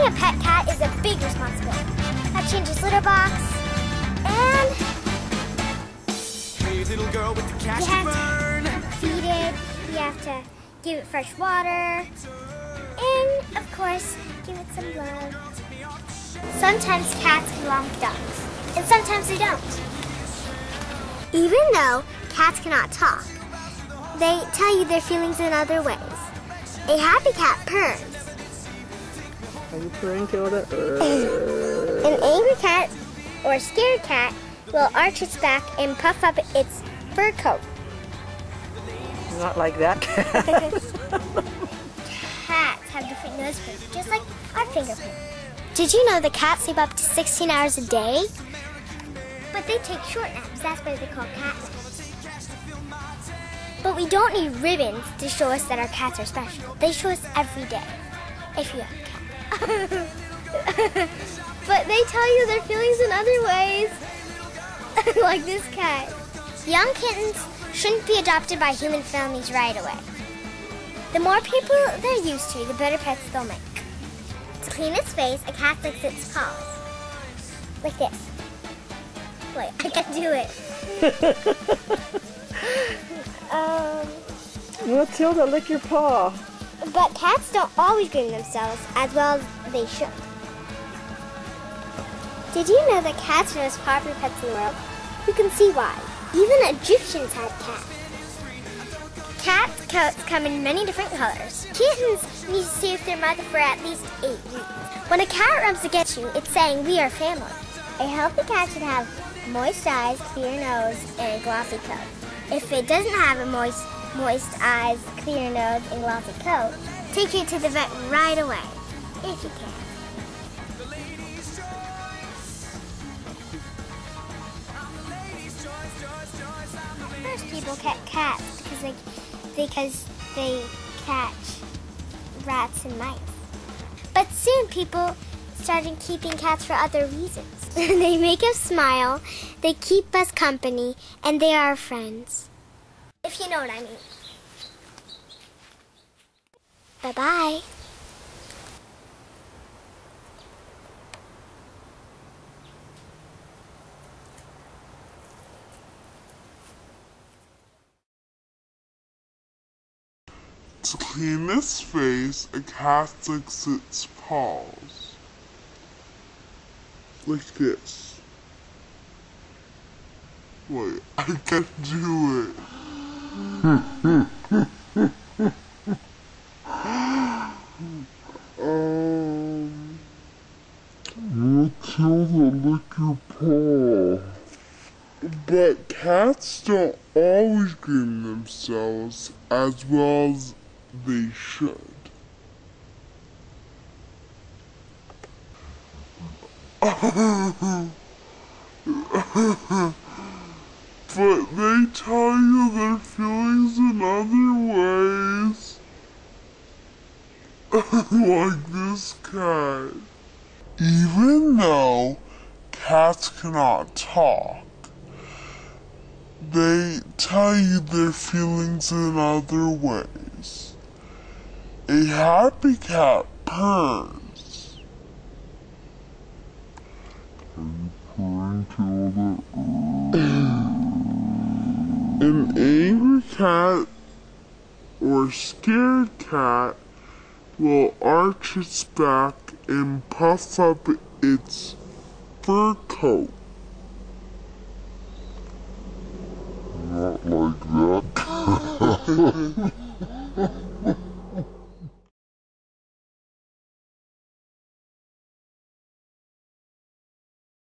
a pet cat is a big responsibility. You have to change its litter box, and hey, little girl with the cash you have to burn. to feed it, you have to give it fresh water, and of course, give it some love. Sometimes cats belong to dogs, and sometimes they don't. Even though cats cannot talk, they tell you their feelings in other ways. A happy cat purrs. Are you purring, Tilda? An angry cat or a scared cat will arch its back and puff up its fur coat. Not like that cat. Cats have different nose prints, just like our fingerprints. Did you know that cats sleep up to 16 hours a day? But they take short naps, that's why they're called cat naps. But we don't need ribbons to show us that our cats are special. They show us every day, if you have a cat. But they tell you their feelings in other ways, like this cat. Young kittens shouldn't be adopted by human families right away. The more people they're used to, the better pets they'll make. To clean its face, a cat licks its paws. Like this. Wait, I can't do it. Matilda, lick your paw. But cats don't always groom themselves as well as they should. Did you know that cats are the most popular pets in the world? You can see why. Even Egyptians had cats. Cat coats come in many different colors. Kittens need to stay with their mother for at least 8 weeks. When a cat rubs against you, it's saying we are family. A healthy cat should have moist eyes, clear nose, and a glossy coat. If it doesn't have a moist eyes, clear nose, and glossy coat, take it to the vet right away, if you can. First, people kept cats because they catch rats and mice. But soon, people started keeping cats for other reasons. They make us smile, they keep us company, and they are our friends. If you know what I mean. Bye-bye. To clean its face, a cat licks its paws. Like this. Wait, I can't do it. Matilda, lick your paw. But cats don't always groom themselves as well as they should. But they tell you their feelings in other ways. Like this cat. Even though cats cannot talk, they tell you their feelings in other ways. A happy cat purrs. An angry cat or scared cat will arch its back and puff up its fur coat. Not like that.